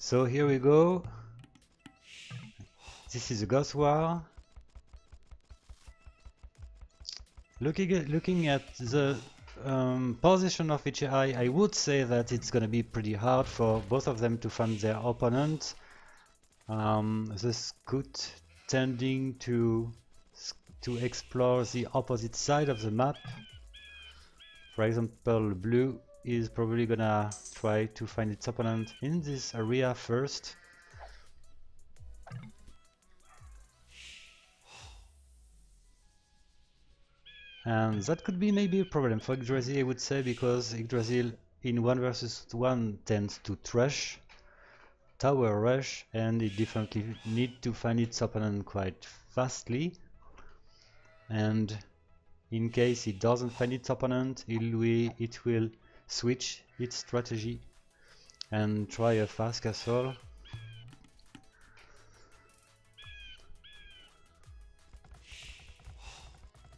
So here we go. This is a Ghost War. Looking at the position of each eye, I would say that it's gonna be pretty hard for both of them to find their opponent. The scout tending to explore the opposite side of the map. For example, blue is probably gonna try to find its opponent in this area first. And that could be maybe a problem for Yggdrasil, I would say, because Yggdrasil in 1 versus 1 tends to trash, tower rush, and it definitely needs to find its opponent quite fastly. And in case it doesn't find its opponent, it will switch its strategy and try a fast castle.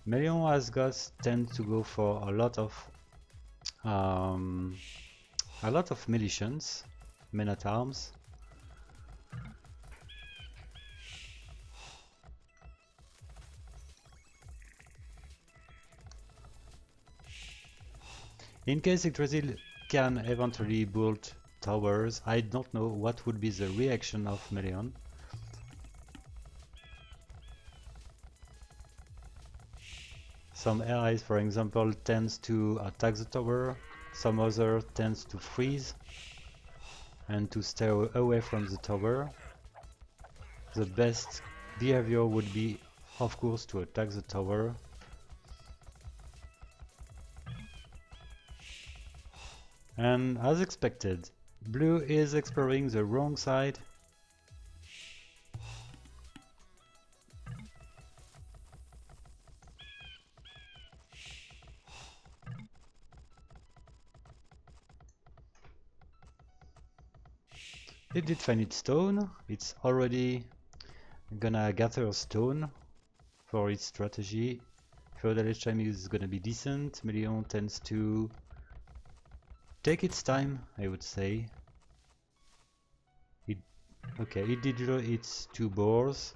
Meleon as gods tend to go for a lot of militians, men at arms. In case Yggdrasil can eventually build towers, I don't know what would be the reaction of Meleon. Some allies, for example, tends to attack the tower, some other tends to freeze and to stay away from the tower. The best behavior would be, of course, to attack the tower. And as expected, blue is exploring the wrong side. It did find its stone. It's already gonna gather a stone for its strategy. Feudal time is gonna be decent. Meleon tends to take its time, I would say. It did draw its 2 boars.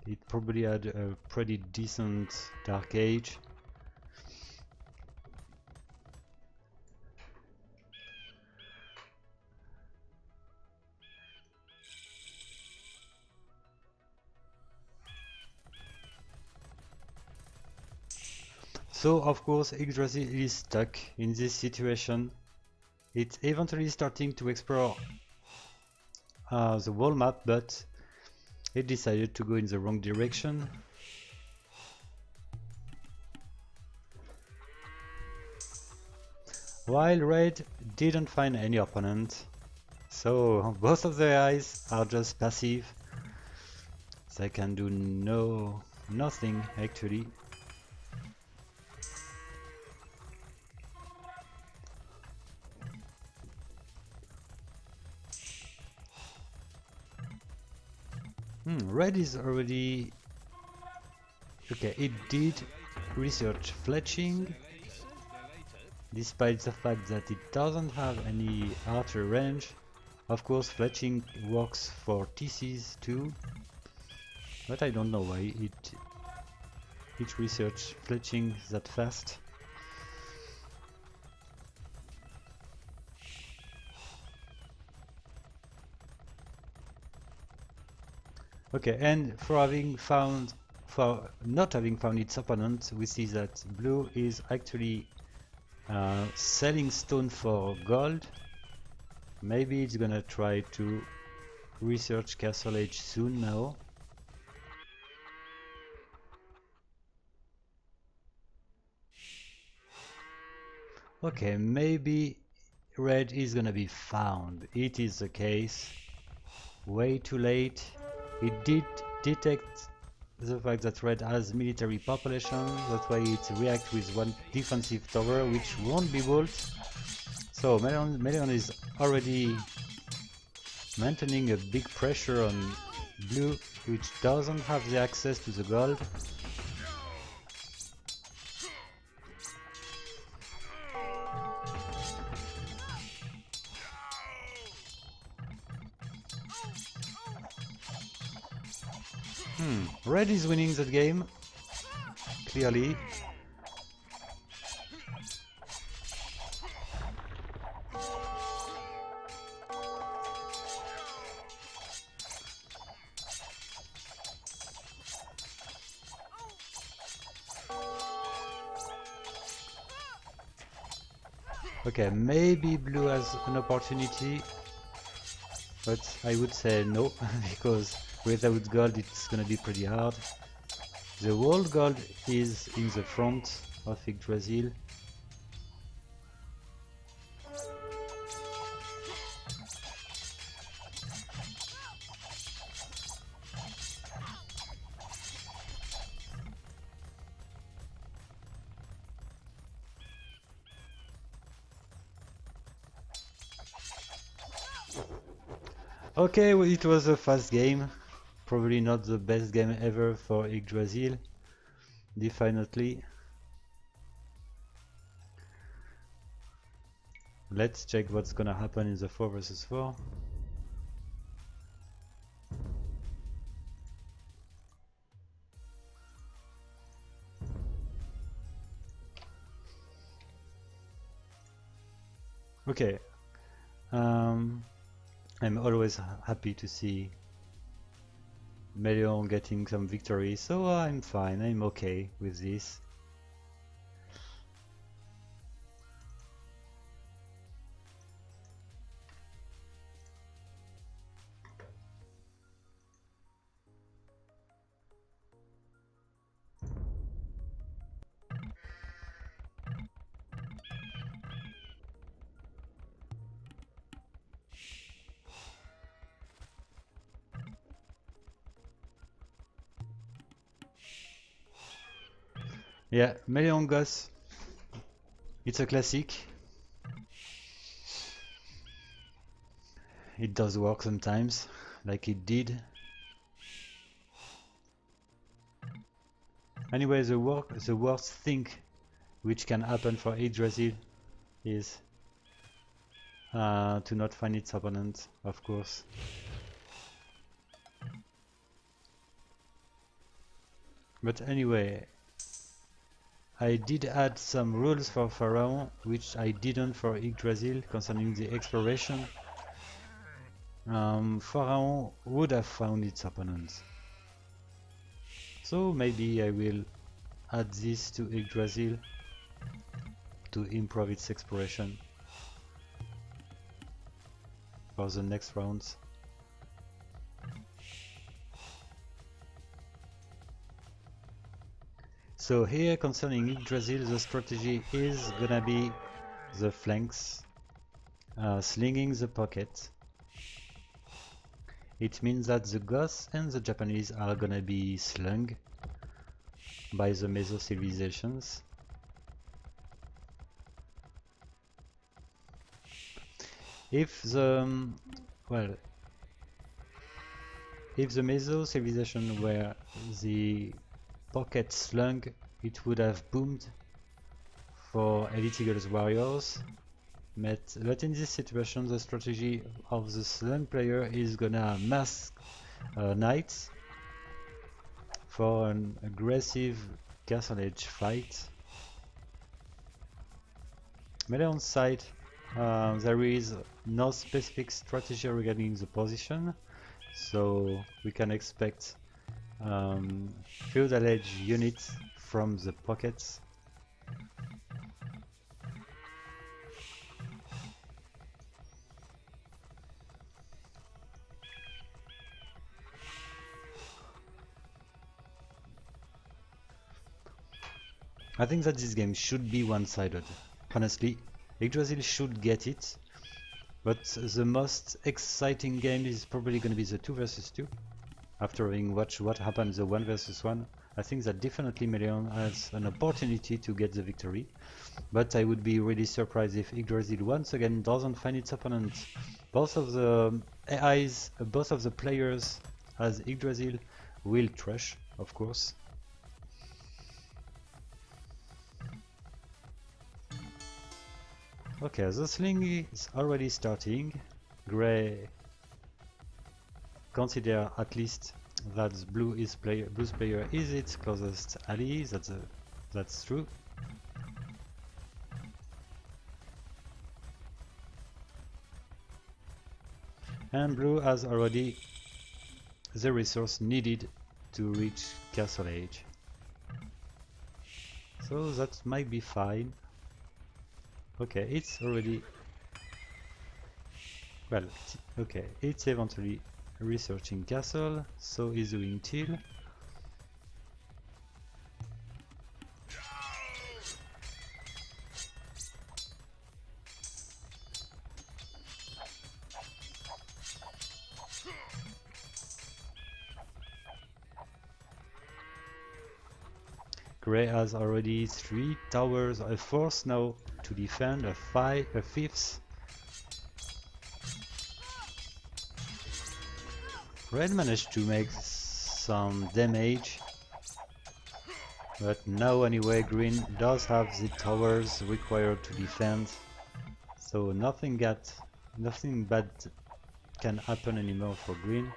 It probably had a pretty decent Dark Age. So of course Yggdrasil is stuck in this situation. It's eventually starting to explore the whole map, but it decided to go in the wrong direction. While red didn't find any opponent, so both of their eyes are just passive. They can do nothing actually. Red is already... Okay, it did research fletching, despite the fact that it doesn't have any archer range. Of course, fletching works for TCs too, but I don't know why it researched fletching that fast. Okay, and for not having found its opponent, we see that blue is actually selling stone for gold. Maybe it's gonna try to research Castle Age soon now. Okay, maybe red is gonna be found. It is the case. Way too late. It did detect the fact that red has military population, that's why it reacts with 1 defensive tower, which won't be built. So Meleon is already maintaining a big pressure on blue, which doesn't have the access to the gold. Red is winning that game, clearly. Okay, maybe blue has an opportunity, but I would say no, because without gold it's gonna be pretty hard. The whole gold is in the front of Yggdrasil. Okay, well, it was a fast game. Probably not the best game ever for Yggdrasil, definitely. Let's check what's gonna happen in the 4 versus 4. Okay, I'm always happy to see Meleon getting some victory, so I'm fine, I'm okay with this. Yeah, Meleon Goss, it's a classic. It does work sometimes, like it did. Anyway, the worst thing which can happen for Yggdrasil is to not find its opponent, of course. But anyway, I did add some rules for Pharaoh, which I didn't for Yggdrasil concerning the exploration. Pharaoh would have found its opponent. So maybe I will add this to Yggdrasil to improve its exploration for the next rounds. So here concerning Yggdrasil, the strategy is gonna be the flanks, slinging the pocket. It means that the Goths and the Japanese are gonna be slung by the Meso civilizations. If the Meso civilization were the pocket slung, it would have boomed for Elite Eagles warriors. But in this situation, the strategy of the slung player is gonna mask knights for an aggressive Castle Age fight. Meleon's side, there is no specific strategy regarding the position, so we can expect Feudal Age units from the pockets. I think that this game should be one-sided. Honestly, Yggdrasil should get it, but the most exciting game is probably going to be the 2 versus 2. After having watched what happened the 1 versus 1, I think that definitely Meleon has an opportunity to get the victory. But I would be really surprised if Yggdrasil once again doesn't find its opponent. Both of the AIs, both of the players as Yggdrasil will trash, of course. Okay, the sling is already starting. Grey consider at least that blue's player is its closest ally. That's true. And blue has already the resource needed to reach Castle Age. So that might be fine. Okay, it's already... Well, okay, it's eventually researching castle, so is doing Teal. Grey has already 3 towers, a 4th now to defend, a 5th. Red managed to make some damage, but now anyway green does have the towers required to defend, so nothing bad can happen anymore for green.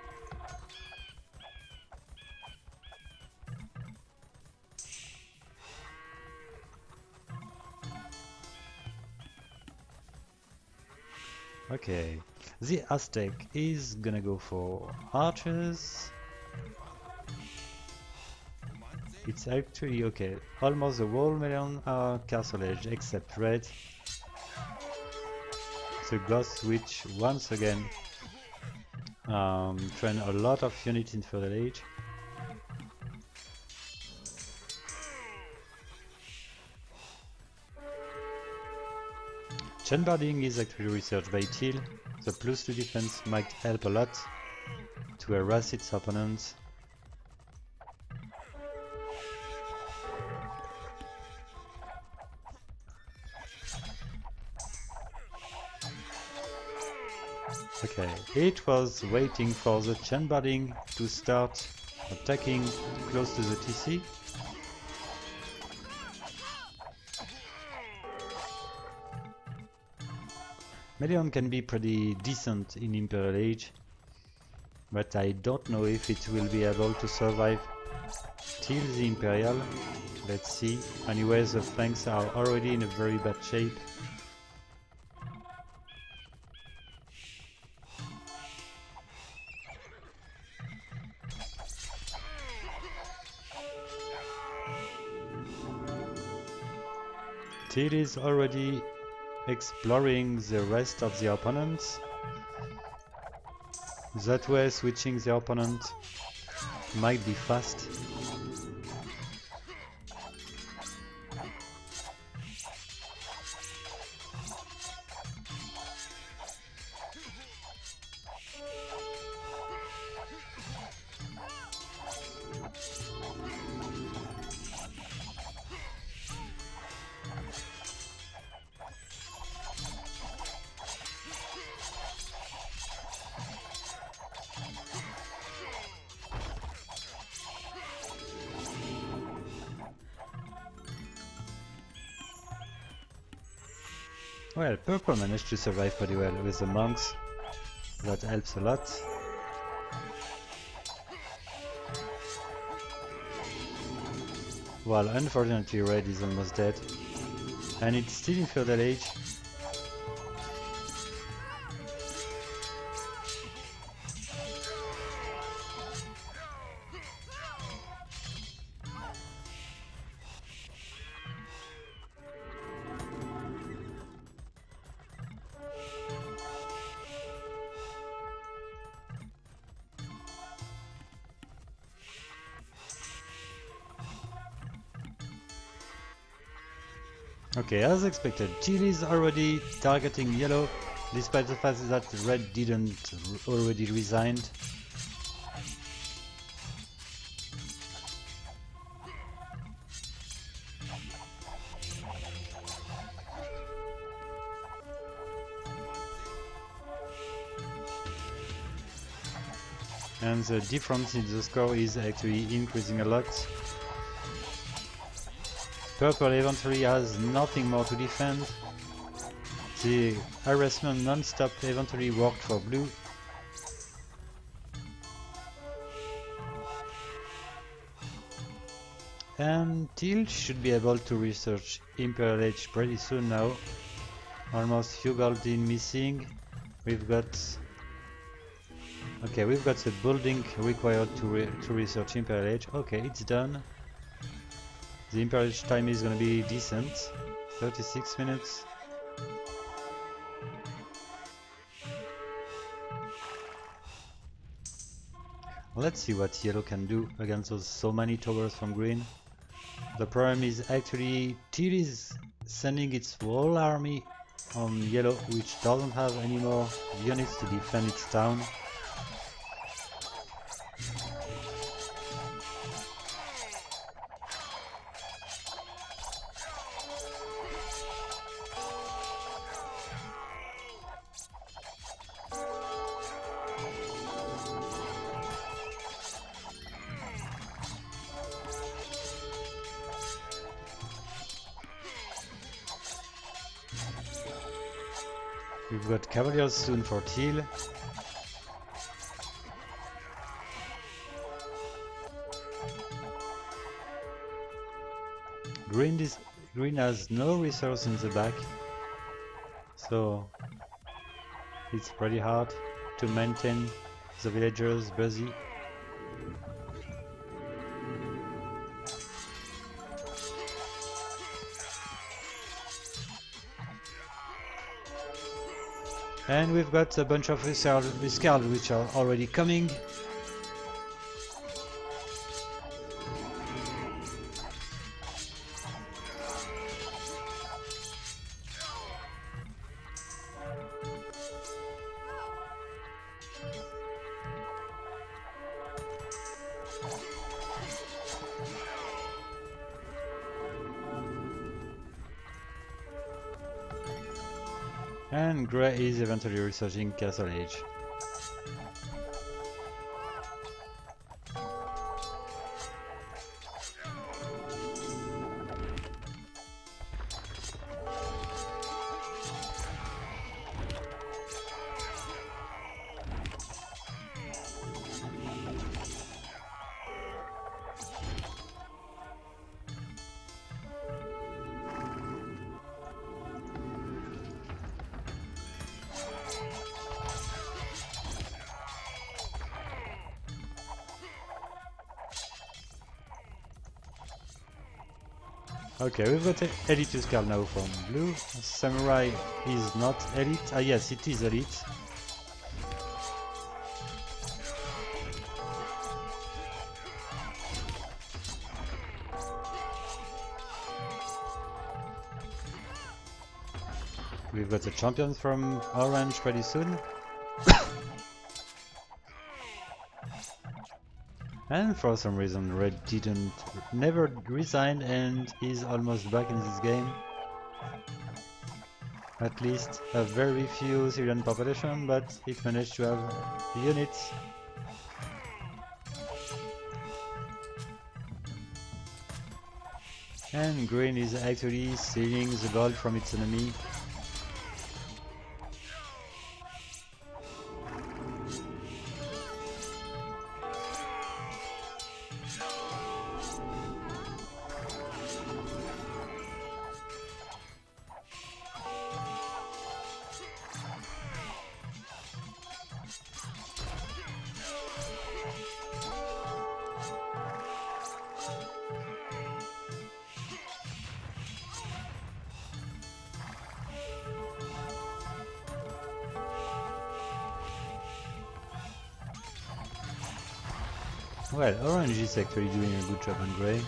Okay, the Aztec is gonna go for archers. It's actually okay, almost the whole Meleon are castle age except red. The Ghost Witch once again train a lot of units in Feudal Age. Chambarding is actually researched by Teal. The +2 defense might help a lot to harass its opponents. Okay, it was waiting for the Chambarding to start attacking close to the TC. Meleon can be pretty decent in Imperial Age, but I don't know if it will be able to survive till the Imperial. Let's see. Anyway, the flanks are already in a very bad shape. Teal is already exploring the rest of the opponents. That way switching the opponent might be fast. Well, purple managed to survive pretty well with the monks. That helps a lot. Well, unfortunately red is almost dead. And it's still in Feudal Age. Okay, as expected, Teal is already targeting yellow, despite the fact that red didn't already resigned. And the difference in the score is actually increasing a lot. Purple eventually has nothing more to defend. The harassment non-stop eventually worked for blue. And Teal should be able to research Imperial Age pretty soon now. Almost few gold in missing. We've got... Okay, we've got the building required to research Imperial Age. Okay, it's done. The Imperial Age time is gonna be decent. 36 minutes. Let's see what yellow can do against those so many towers from green. The problem is actually Teal is sending its whole army on yellow, which doesn't have any more units to defend its town. We've got Cavaliers soon for Teal. Green has no resource in the back, so it's pretty hard to maintain the villagers busy. And we've got a bunch of Viscards which are already coming. And Grey is eventually researching Castle Age. Okay, we've got Elite Viscard now from blue. Samurai is not elite. Ah yes, it is elite. We've got the champions from orange pretty soon. And for some reason red never resigned and is almost back in this game. At least a very few civilian population, but it managed to have units. And green is actually stealing the gold from its enemy. Well, orange is actually doing a good job on grey.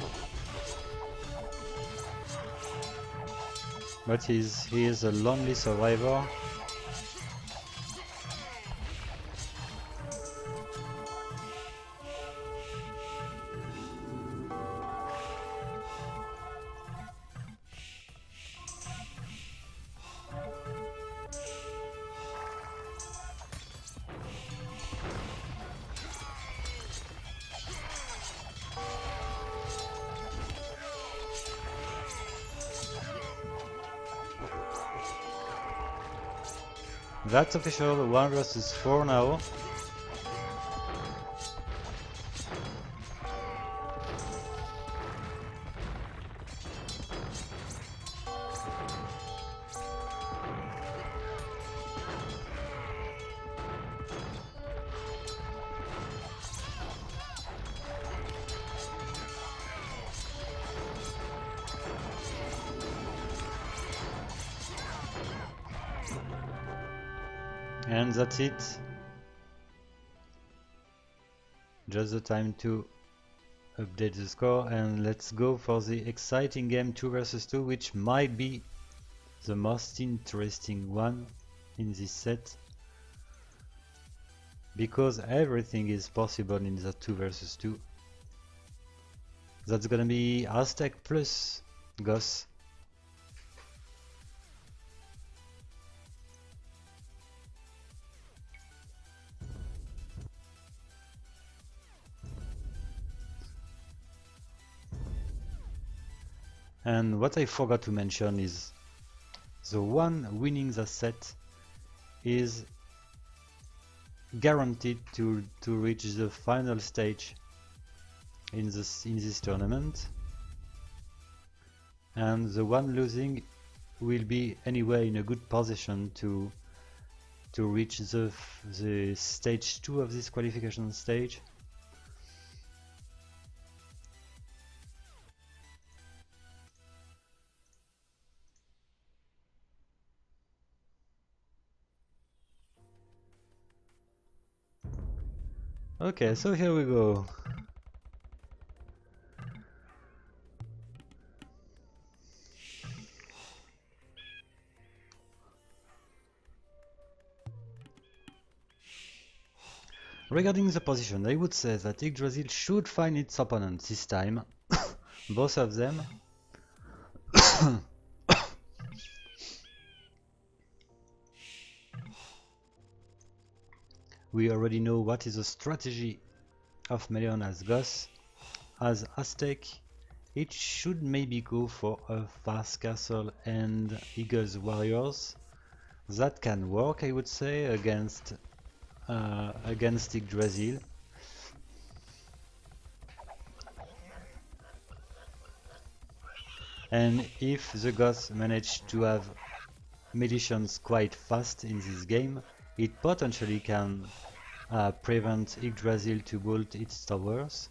But he is a lonely survivor. That's official, 1 versus 4 now. And that's it. Just the time to update the score, and let's go for the exciting game 2 versus 2, which might be the most interesting one in this set, because everything is possible in the 2 versus 2. That's gonna be Aztec plus Goss. And what I forgot to mention is the one winning the set is guaranteed to reach the final stage in this tournament, and the one losing will be anyway in a good position to reach the stage 2 of this qualification stage. Okay, so here we go. Regarding the position, I would say that Yggdrasil should find its opponent this time. Both of them. We already know what is the strategy of Meleon as Goss. As Aztec, it should maybe go for a fast castle and Eagle's warriors. That can work, I would say, against Yggdrasil. And if the Goths manage to have militias quite fast in this game, it potentially can prevent Yggdrasil to build its towers.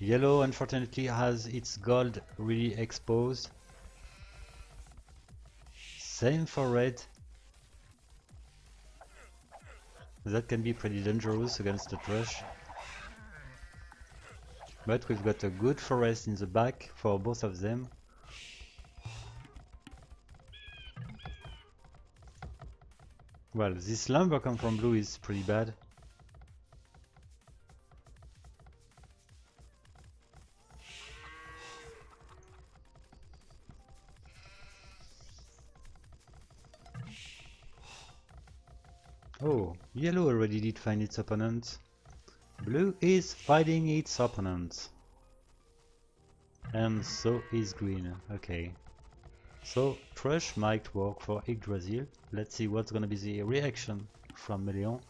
Yellow unfortunately has its gold really exposed. Same for red. That can be pretty dangerous against the Thrush. But we've got a good forest in the back for both of them. Well, this lumber come from blue is pretty bad. Oh, yellow already did find its opponent. Blue is fighting its opponent. And so is green. Okay. So Thrush might work for Yggdrasil. Let's see what's gonna be the reaction from Meleon.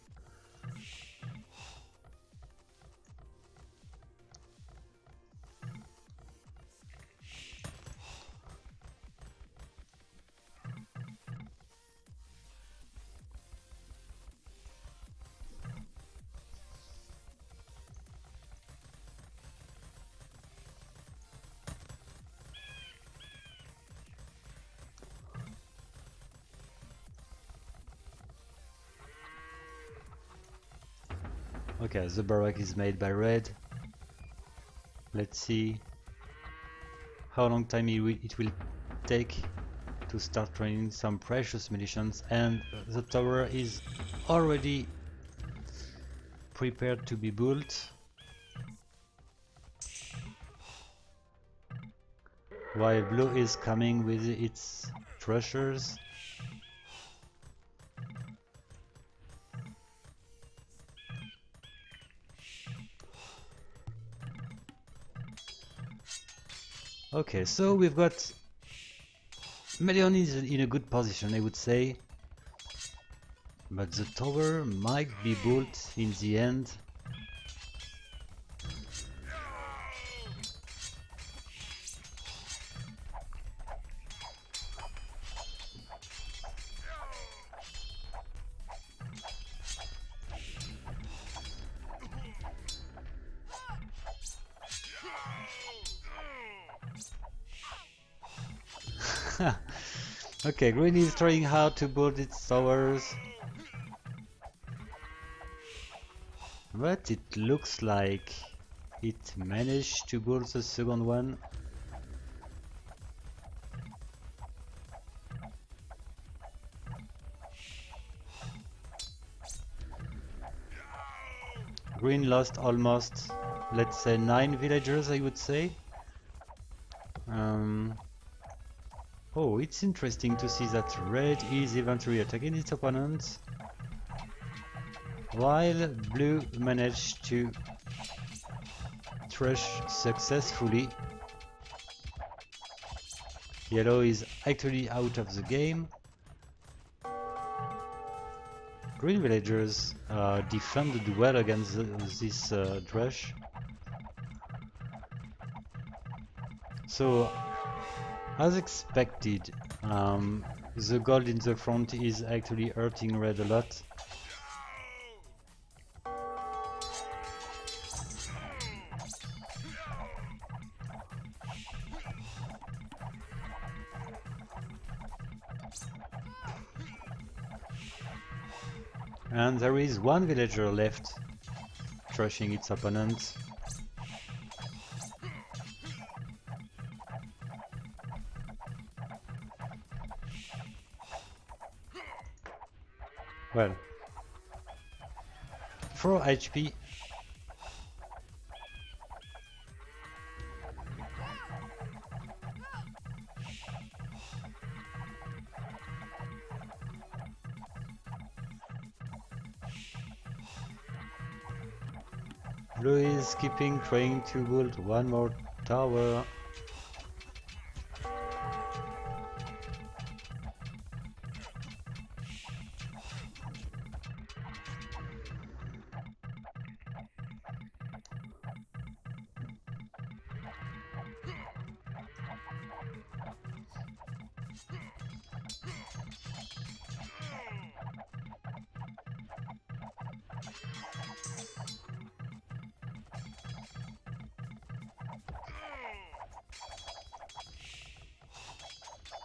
Okay, the barrack is made by red. Let's see how long time it will take to start training some precious militias, and the tower is already prepared to be built. While blue is coming with its threshers. Okay, so we've got Meleon is in a good position, I would say, but the tower might be built in the end. Okay, green is trying hard to build its towers. But it looks like it managed to build the second one. Green lost almost, let's say, 9 villagers, I would say. Oh, it's interesting to see that red is eventually attacking its opponent, while blue managed to trash successfully. Yellow is actually out of the game. Green villagers defended well against this trash. So, as expected, the gold in the front is actually hurting red a lot. And there is one villager left, trashing its opponent. Well, 4 HP. Blue is keeping trying to build one more tower.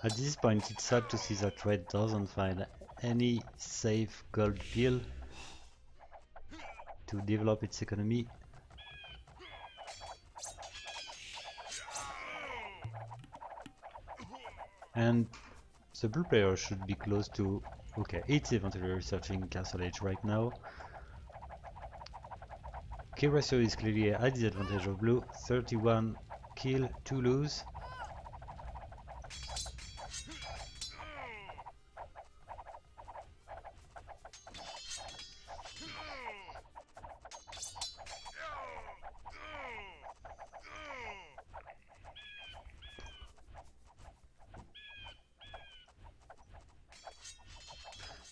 At this point, it's sad to see that red doesn't find any safe gold pill to develop its economy. And the blue player should be close to... Okay, it's eventually researching Castle Age right now. Kill ratio is clearly at the advantage of blue. 31 kill, 2 lose.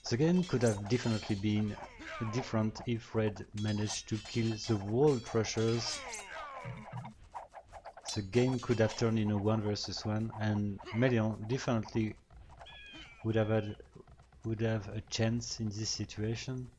The game could have definitely been different if red managed to kill the wall crushers. The game could have turned into 1 versus 1, and Meleon definitely would have a chance in this situation.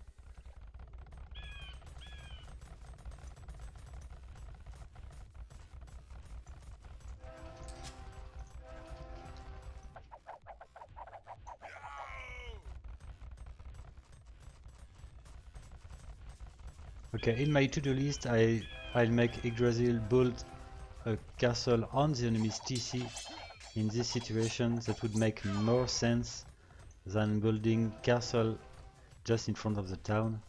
Okay, in my to-do list, I'll make Yggdrasil build a castle on the enemy's TC. In this situation, that would make more sense than building castle just in front of the town.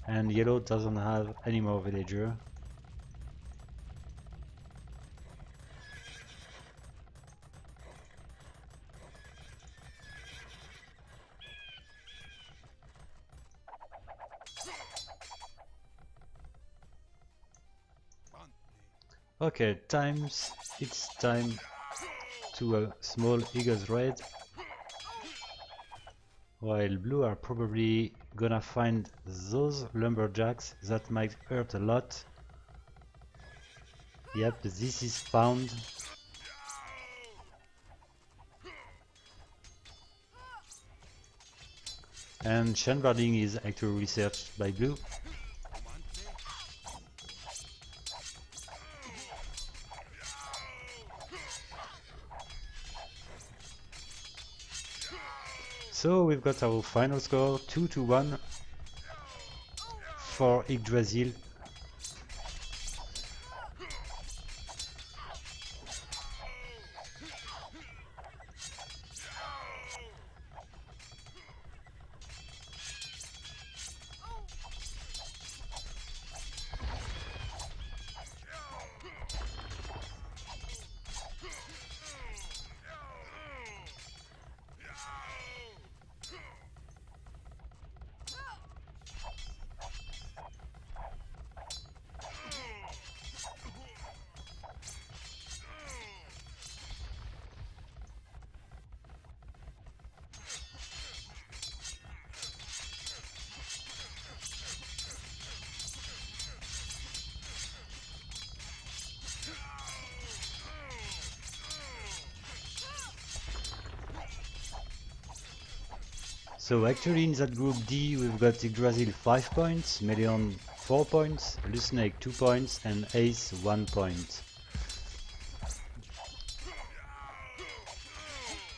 And yellow doesn't have any more villager. Okay, it's time to a small Eagle's Raid. While blue are probably gonna find those lumberjacks that might hurt a lot. Yep, this is found. And Shanbarding is actually researched by blue. So we've got our final score 2-1 for Yggdrasil. So actually in that group D we've got Yggdrasil 5 points, Meleon 4 points, Lusnake 2 points and Ace 1 point.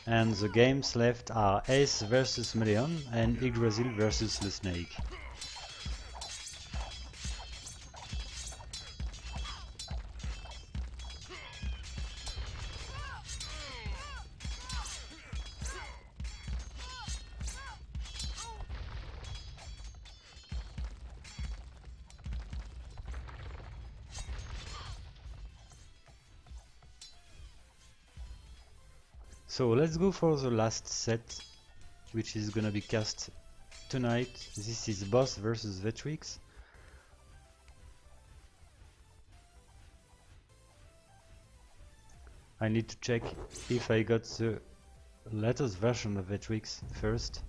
And the games left are Ace versus Meleon and Yggdrasil versus Lusnake. So let's go for the last set, which is gonna be cast tonight. This is Boss versus Vetrix. I need to check if I got the latest version of Vetrix first.